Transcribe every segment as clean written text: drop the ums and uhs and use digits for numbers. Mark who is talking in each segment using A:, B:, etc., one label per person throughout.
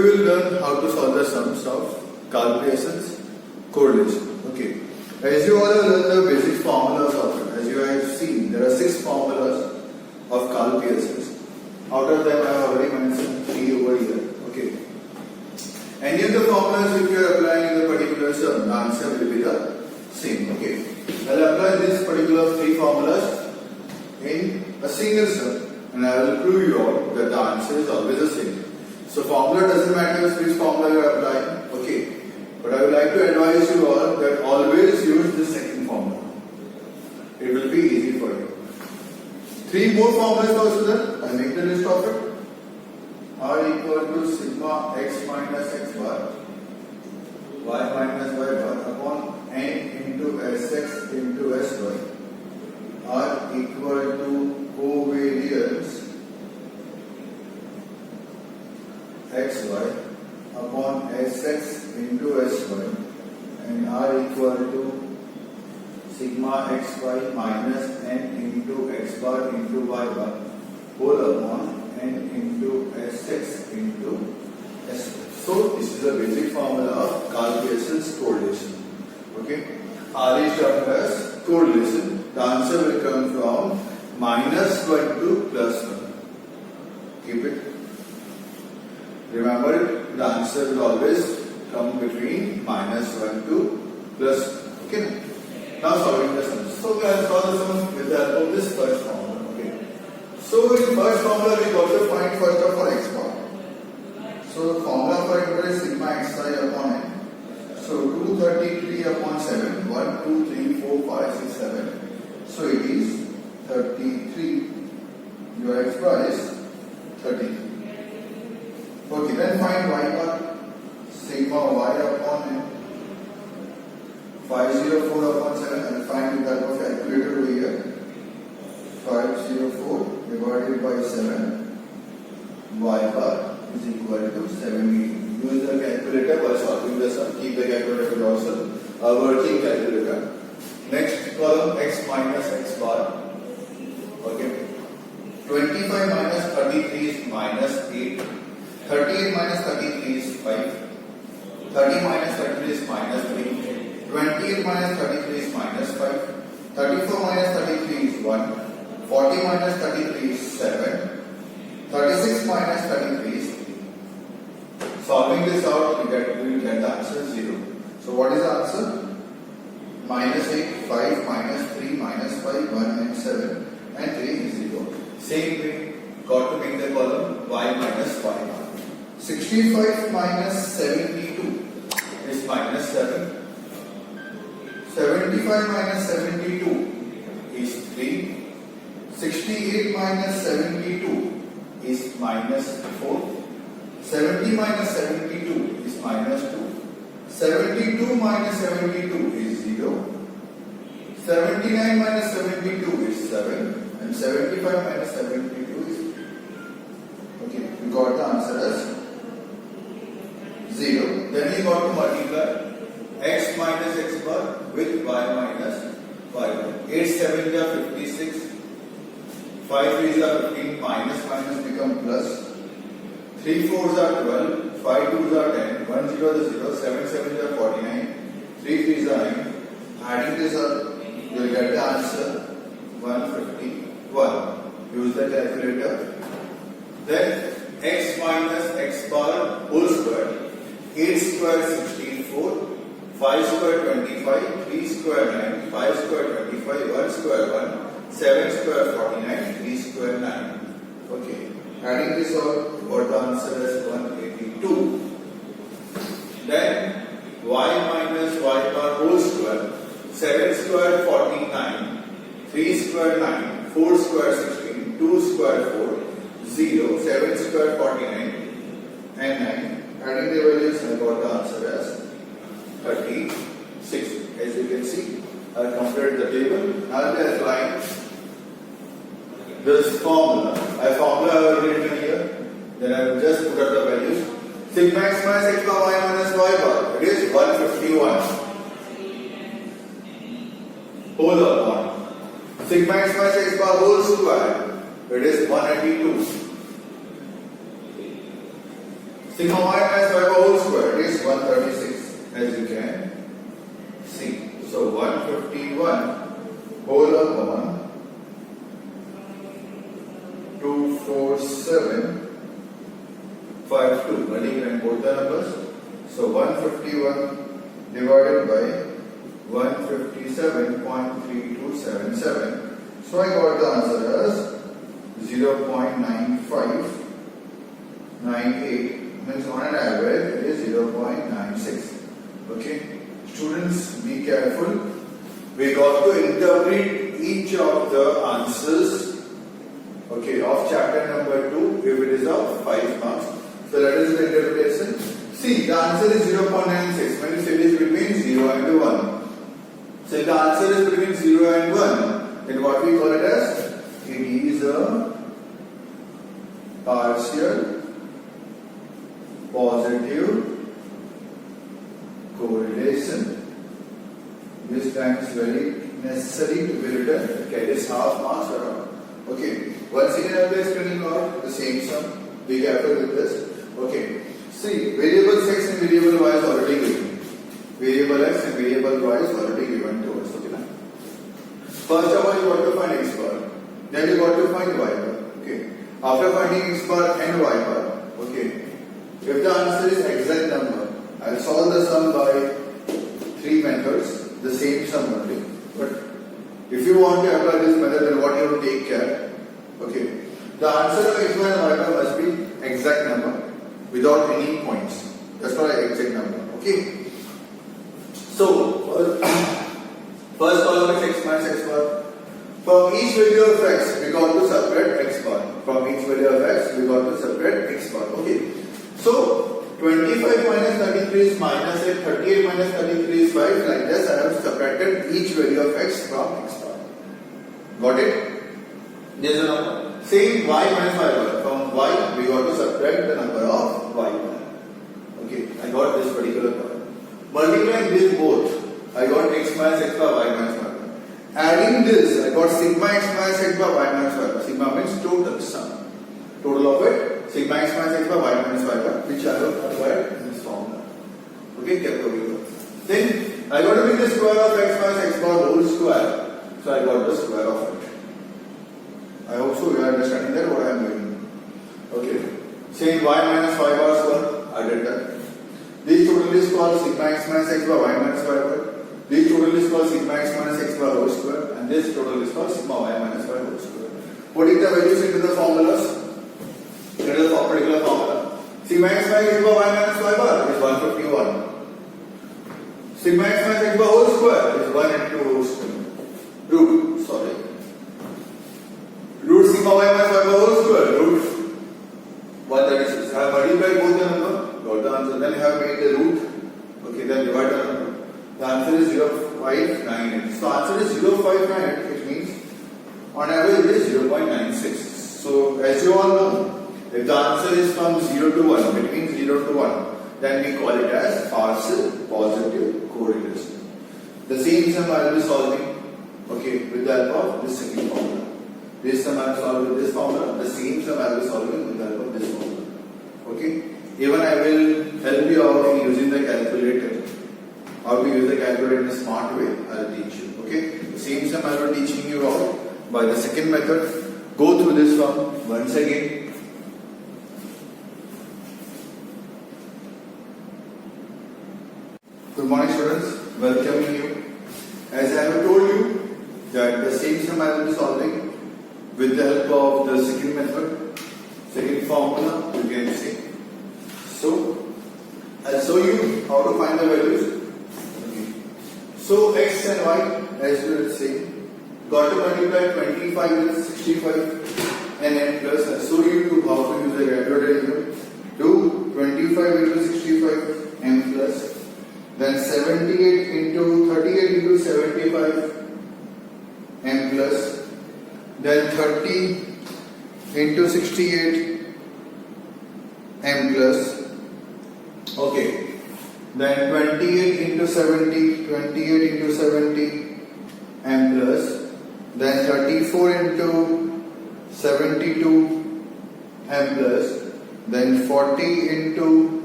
A: will learn how to solve the sums of Karl-Pearson's correlation. Okay. As you all have learned the basic formulas of it, as you have seen, there are 6 formulas of Karl-Pearson's. Out of them, I have already mentioned 3 over here. Okay. Any of the formulas, if you are applying in the particular sum, the answer will be the same. Okay. I will apply this particular 3 formulas in a single sum, and I will prove you all that the answer is always the same. So formula doesn't matter which formula you are applying, okay. But I would like to advise you all that always use the second formula. It will be easy for you. 3 more formulas also there. I make the list of it. R equal to sigma x minus x bar, y minus y bar upon n into sx into sy. R equal to covariance xy upon sx into sy, and R equal to sigma xy minus n into x bar into y bar whole upon n into sx into sy. So this is the basic formula of Karl-Pearson's correlation. Okay, R is termed as correlation. The answer will come from -1 to +1. Keep it. Remember it, the answer will always come between -1 to +1. Okay. Now solving the sums. So we have solved the sum with the help of this first formula. Okay. So in first formula we got to find first of all x bar. So the formula for it is sigma xi upon n. So 233 upon 7. 1, 2, 3, 4, 5, 6, 7. So it is 33. Your x bar is 33. Okay, then find y bar. Sigma y upon n. 504 upon 7. I will find with the help of calculator over here. 504 divided by 7. Y bar is equal to 70. Use the calculator while solving the sum. Keep the calculator with yourself. A working calculator. Next column x minus x bar. Okay. 25 minus 33 is minus 8. 38 minus 33 is 5. 30 minus 33 is minus 3. 28 minus 33 is minus 5. 34 minus 33 is 1. 40 minus 33 is 7. 36 minus 33 is 3. Solving this out, we will get the answer 0. So what is the answer? Minus 8, 5, minus 3, minus 5, 1 and 7 and 3 is 0. Same way, got to make the column y minus y bar. 65 minus 72 is minus 7. 75 minus 72 is 3. 68 minus 72 is minus 4. 70 minus 72 is minus 2. 72 minus 72 is 0. 79 minus 72 is 7. And 75 minus 72 is 3. Okay, we got the answer as 0. Then we got to multiply x minus x bar with y minus y bar. 8 7 are 56. 5 3 are 15. Minus minus become plus. 3 4s are 12. 5 2s are 10. 1 0 is 0. 7 7 are 49. 3 3s are 9. Adding this up, you will get the answer 151. Use the calculator. Then x minus x bar whole square. 8 square 64. 5 square 25. 3 square 9. 5 square 25. 1 square 1. 7 square 49. 3 square 9. Okay. Adding this all, got the answer as 182. Then y minus y bar whole square. 7 square 49. 3 square 9. 4 square 16. 2 square 4. 0. 7 square 49. And 9. Adding the values, I got the answer as 36. As you can see, I have completed the table. I will be applying this formula. I have written here. Then I will just put up the values. Sigma x minus x bar y minus y bar. It is 151. Whole upon. Sigma x minus x bar whole square. It is 182. Sigma y minus y whole square is 136, as you can see. So 151 whole upon 24752. Multiplying both the numbers. So 151 divided by 157.3277. So I got the answer as 0.9598, means on an average it is 0.96. Okay, students, be careful. We got to interpret each of the answers, okay, of chapter number 2 if it is of 5 marks. So let us do the interpretation. See, the answer is 0.96 when you say it is between 0 and 1. So if the answer is between 0 and 1, then what we call it as? It is a partial positive correlation. This time is very necessary to be written. Okay, this half marks around. Okay, once again I will be explaining out the same sum. Be careful with this. Okay, see, variable x and variable y is already given. Variable x and variable y is already given to us. Okay, now first of all you got to find x bar, then you got to find y bar. Okay, after finding x bar and y bar, okay, if the answer is exact number, I will solve the sum by 3 methods, the same sum only. But if you want to apply this method, then what you have to take care? Okay, the answer of x bar and y bar must be exact number without any points. That's not an exact number. Okay. So first column is x minus x bar. From each value of x, we got to separate x bar. From each value of x, we got to separate x bar. Okay. So 25 minus 33 is minus 8, 38 minus 33 is 5. Like this, I have separated each value of x from x bar. Got it? This is a number. Same y minus y bar. From y, we got to subtract the number of y bar. Okay, I got this particular part. Multiplying this both, I got x minus x bar, y minus y bar. Adding this, I got sigma x minus x bar, y minus y bar. Sigma means total sum. Total of it, sigma x minus x bar, y minus y bar, which I have acquired in this formula. Okay, kept over here. Then I got to make the square of x minus x bar whole square. So I got the square of it. I hope so you are understanding that what I am doing. Okay. Saying y minus y bar square, I did that. This total is called sigma x minus x bar, y minus y bar. This total is called sigma x minus x bar whole square, and this total is called sigma y minus y whole square. Putting the values into the formulas, into the particular formula. Sigma x minus x bar, y minus y bar is 151. Sigma x minus x bar whole square is 1 into whole square. Root sigma y minus y bar whole square, root 136. I have multiplied both the number, got the answer. Then you have made the root. Okay, then divide the number. The answer is 0.598. So answer is 0.598, which means on average it is 0.96. So as you all know, if the answer is from 0 to 1, between 0 to 1, then we call it as partial positive correlation. The same sum I will be solving, okay, with the help of this second formula. This sum I will solve with this formula. The same sum I will be solving with the help of this formula. Okay. Even I will help you out in using the calculator. How to use the calculator in a smart way, I will teach you. Okay. The same sum I will be teaching you out by the second method. Go through this one once again. Good morning, students. Welcoming you. As I have told you that the same sum I will be solving with the help of the second method, second formula, you can see. So I'll show you how to find the values. Okay. So x and y, as you will see, got to multiply 25 with 65 and n plus. I'll show you how to use the calculator. Do 25 into 65 n plus. Then 78 into 38 into 75 n plus. Then 30 into 68 m plus. Okay. Then 28 into 70 m plus. Then 34 into 72 m plus. then 40 into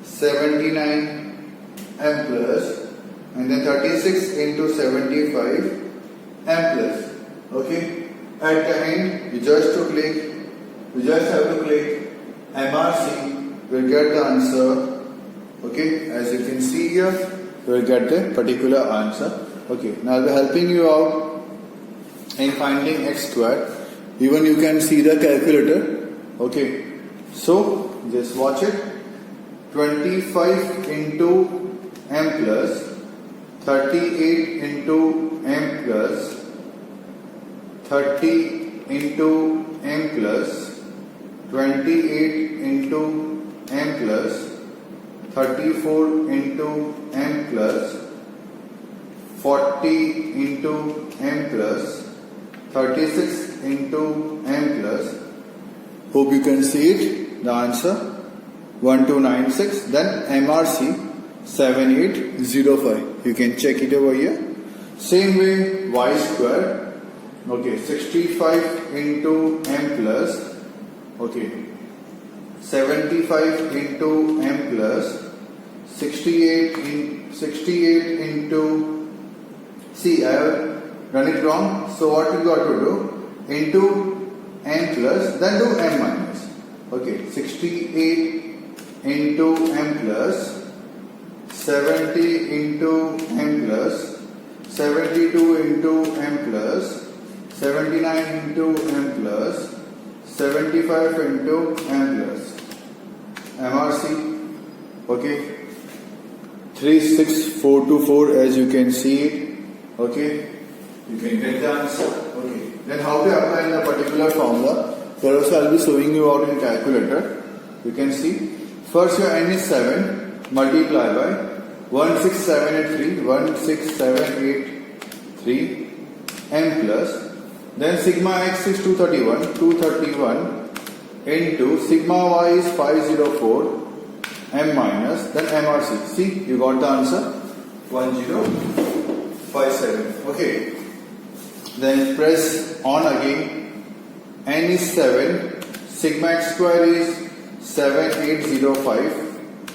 A: 79 m plus, and then 36 into 75 m plus. Okay, at the end we just have to click MRC, we'll get the answer. Okay, as you can see here, you will get the particular answer. Okay, now I'll be helping you out in finding x squared. Even you can see the calculator. Okay, so just watch it. 25 into m plus, 38 into m plus, 30 into m plus, 28 into m plus, 34 into m plus, 40 into m plus, 36 into m plus. Hope you can see it. The answer 1296. Then MRC 7805. You can check it over here. Same way y square. Okay, 65 into m plus. Okay, 75 into m plus, 68 into, see I have done it wrong, so what you got to do, into m plus, then do m minus. Okay, 68 into m plus, 70 into m plus, 72 into m plus, 79 into m plus, 75 into m plus. MRC, okay, 36424 as you can see it. Okay, you can get the answer. Okay, then how to apply in a particular formula? There also I'll be showing you out in calculator. You can see, first your n is 7, multiply by 16783, 16783 m plus, then sigma x is 231 into sigma y is 504 m minus, then MRC. See, you got the answer 1057. Okay, then press on again. N is 7, sigma x square is 7805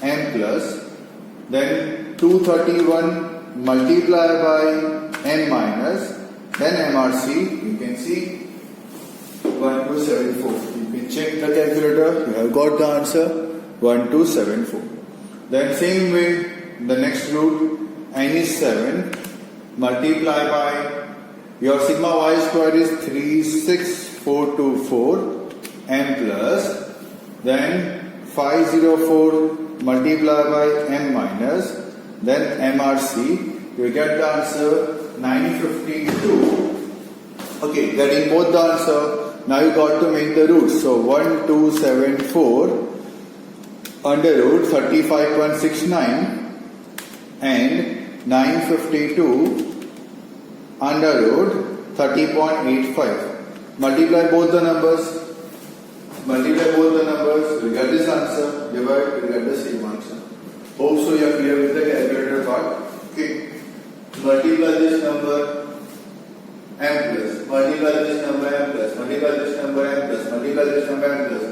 A: m plus, then 231 multiply by n minus, then MRC. You can see 1274. You can check the calculator. You have got the answer 1274. Then same way, the next root, n is 7, multiply by your sigma y square is 36424 m plus, then 504 multiply by m minus, then MRC. You get the answer 952. Okay, getting both the answer. Now you got to make the roots. So 1274 under root 35.69 and 952 under root 30.85. Multiply both the numbers. You get this answer. Divide, you get the same answer. Hope so you are clear with the calculator part. Okay. Multiply this number m plus, multiply this number m plus, multiply this number m plus, multiply this number m plus.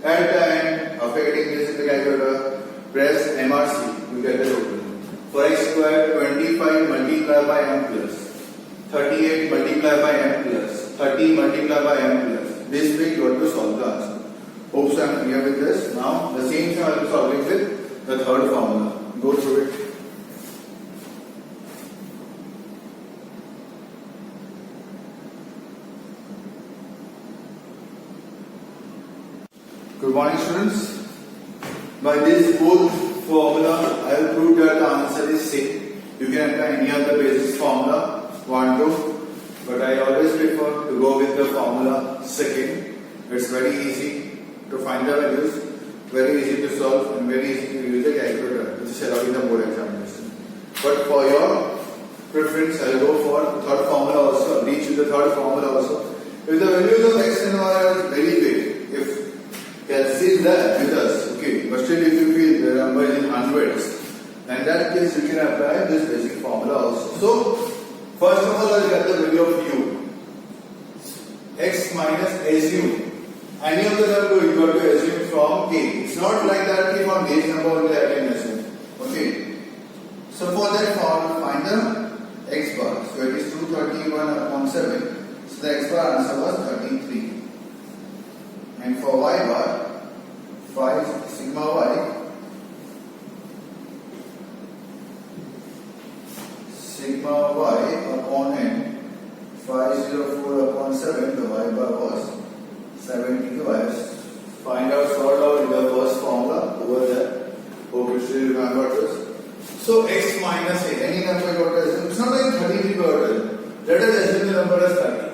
A: At the end, after getting this in the calculator, press MRC, you get the total. For x square, 25 multiplied by m plus, 38 multiplied by m plus, 30 multiplied by m plus. This way you have to solve the answer. Hope so I am clear with this. Now, the same thing I will be solving with the third formula. Go through it. Good morning, students. By this both formula, I have proved that the answer is same. You can apply any other basis formula, 1, 2, but I always prefer to go with the formula second. It's very easy to find the values, very easy to solve, and very easy to use the calculator, which is allowed in the board examination. But for your preference, I will go for the third formula also, reach with the third formula also. If the values of x and y are very big, if Kelsey is there with us, okay, but still if you feel the number is in hundreds, in that case you can apply this basic formula also. So, first of all, I will get the value of u. X minus assume. Any of the number you got to assume from K. It's not like that if on base number only I can assume. Okay. So for that formula, find the x bar. So it is 231 upon 7. So the x bar answer was 33. And for y bar, 5 sigma y. Sigma y upon n, 504 upon 7, the y bar was 72. I find out, sort out in the first formula over there. Hope you still remember this. So x minus a, any number you got to assume. It's not like 33 got to assume. Let us assume the number as 30.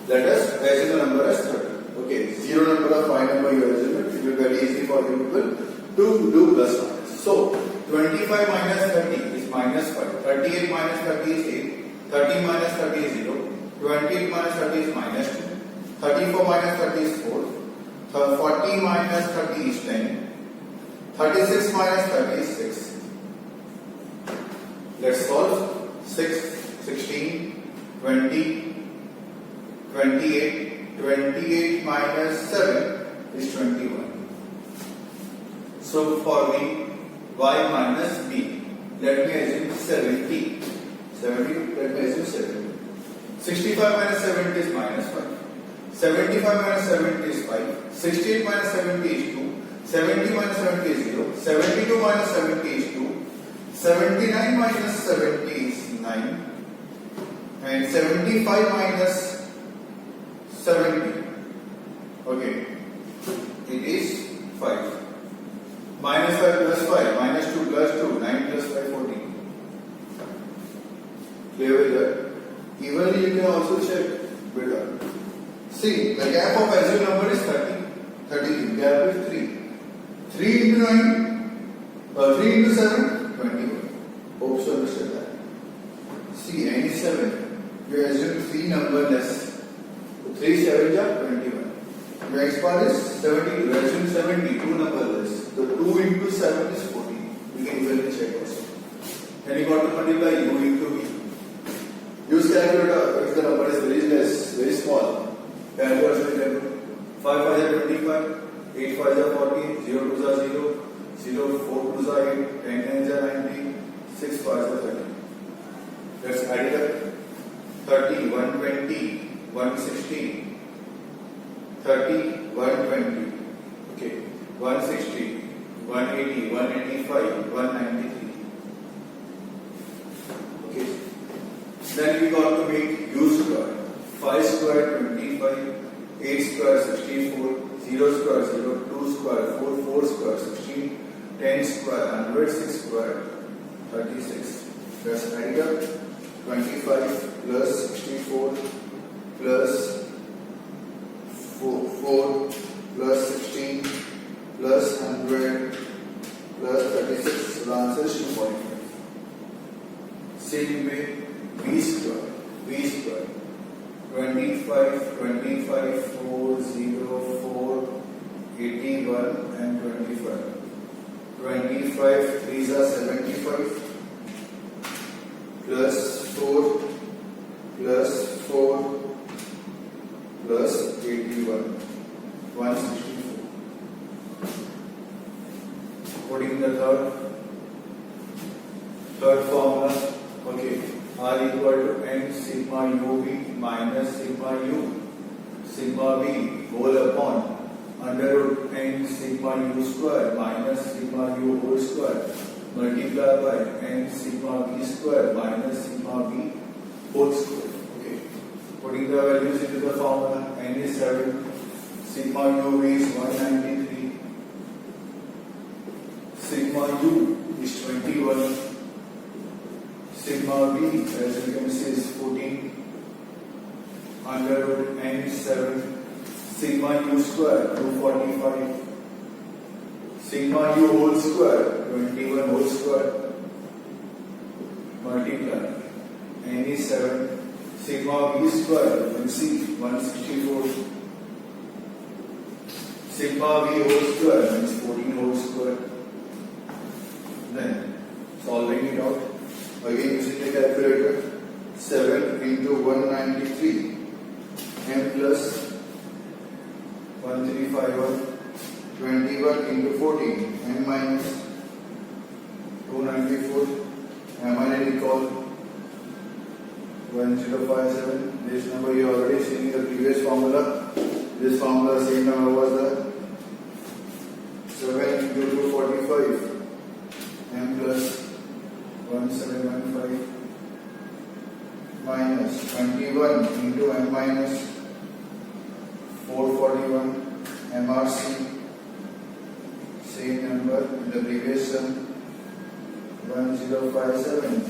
A: Let us assume the number as 30. Okay, zero number or 5 number you assume it. It will be very easy for you to do plus minus. So 25 minus 30 is minus 5. 38 minus 30 is 8. 30 minus 30 is 0. 28 minus 30 is minus 2. 34 minus 30 is 4. 40 minus 30 is 10. 36 minus 30 is 6. Let's solve. 6, 16, 20, 28. 28 minus 7 is 21. So for B, y minus b. Let me assume 70. 70, let me assume 70. 65 minus 70 is minus 5. 75 minus 70 is 5. 68 minus 70 is 2. 70 minus 70 is 0. 72 minus 70 is 2. 79 minus 70 is 9. And 75 minus 70. Okay. It is 5. Minus 5 plus 5. Minus 2 plus 2. 9 plus 5, 14. Clear with that? Even you can also check better. See, the gap of assumed number is 30. 33. Gap is 3. 3 into 9, 3 into 7, 21. Hope you understand that. See, n is 7. You assume 3 number less. 3 7 is 21. The x bar is 70. You assume 70, 2 number less. So 2 into 7 is 14. We can easily check also. Then you got to multiply u into v. Use calculator if the number is very less, very small. Calculator will tell you 5 5 is 25, 8 5 is 40, 0 2 is 0, 0 4 2 is 8, 10 9 is 90, 6 5 is 30. Let's add it up. 30, 120, 160, 30, 120. Okay, 160, 180, 185, 193. Okay. Then we got to make u square. 5 square 25, 8 square 64, 0 square 0, 2 square 4, 4 square 16, 10 square 100, 6 square 36. Let's add it up. 25 plus 64 plus 4 plus 16 plus 100 plus 36. So the answer is 2.5. Same way, v square 25, 25, 4, 0, 4, 81 and 25. 25, 3s are 75 plus 4 plus 4 plus 81, 164. Putting in the third formula. Okay, R equal to n sigma uv minus sigma u, sigma v whole upon under root n sigma u square minus sigma u whole square multiplied by n sigma v square minus sigma v whole square. Okay, putting the values into the formula. N is 7, sigma uv is 193, sigma u is 21, sigma v as you can see is 14, under root n is 7, sigma u square 245, sigma u whole square 21 whole square multiply n is 7, sigma v square you can see 164, sigma v whole square means 14 whole square. Then solving it out again using the calculator. 7 into 193 m plus 1351 14. N minus 294. Am I recall? 1057. This number you already seen in the previous formula. This formula same number was the 7 into 245. M plus 1715 minus 21 into M minus 441 MRC. Same number in the previous sum. 1057.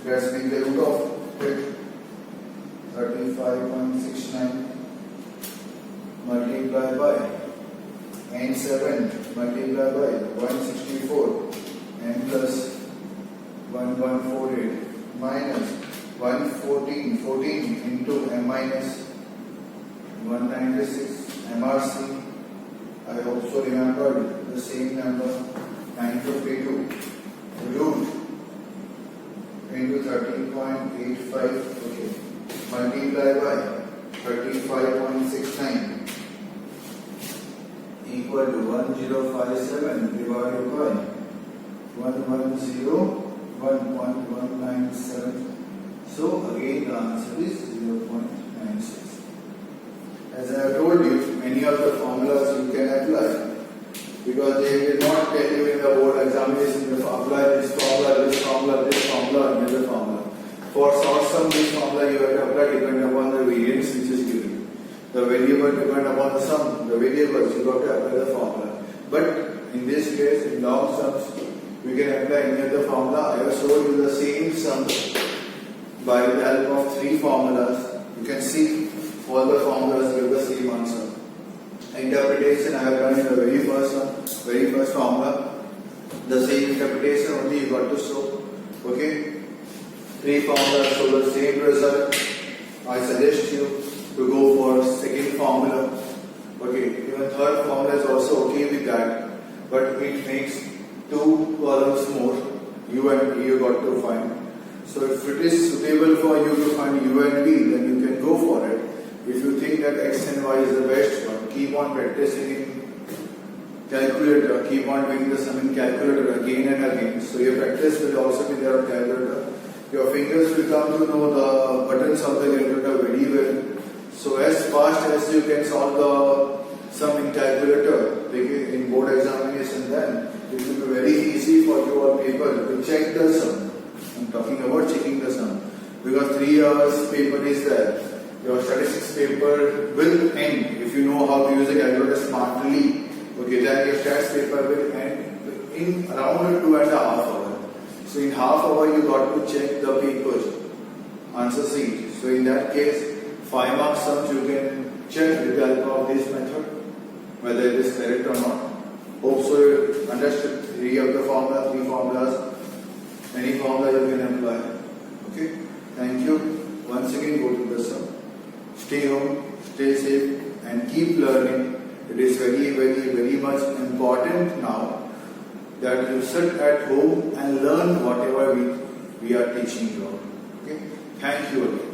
A: Let's make the root of it. 35.69 multiplied by N7 multiplied by 164 N plus 1148 minus 114 14 into M minus 196 MRC. I also remembered the same number 952 root into 13.85, okay, multiplied by 35.69 equal to 1057 divided by 110.197. So again the answer is 0.96. As I have told you, many of the formulas you can apply, because they will not tell you in the board examination the formula, this formula, this formula, this formula, and another formula. For short sum, this formula you have to apply depending upon the variance which is given. The variable depend upon the sum, the variables you have to apply the formula. But in this case, in long sums, we can apply any other formula. I have showed you the same sum by the help of 3 formulas. You can see all the formulas give the same answer. Interpretation I have done in the very first formula. The same interpretation only you got to show. Okay? 3 formulas show the same result. I suggest you to go for second formula. Okay, even third formula is also okay with that, but it makes 2 columns more. U and V you got to find. So if it is suitable for you to find U and V, then you can go for it. If you think that X and Y is the best one, keep on practicing in calculator, keep on doing the sum in calculator again and again. So your practice will also be there on calculator. Your fingers will come to know the buttons of the calculator very well. So as fast as you can solve the sum in calculator, in board examination, then it will be very easy for you all people to check the sum. I'm talking about checking the sum, because 3 hours paper is there. Your statistics paper will end if you know how to use the calculator smartly. Okay, then your stats paper will end in around 2.5 hours. So in half hour you got to check the paper answer sheet. So in that case, 5 mark sums you can check with the help of this method whether it is correct or not. Hope so you understood 3 of the formula, 3 formulas. Any formula you can apply. Okay, thank you. Once again go to the sum. Stay home, stay safe, and keep learning. It is very much important now that you sit at home and learn whatever we are teaching you. Okay, thank you again.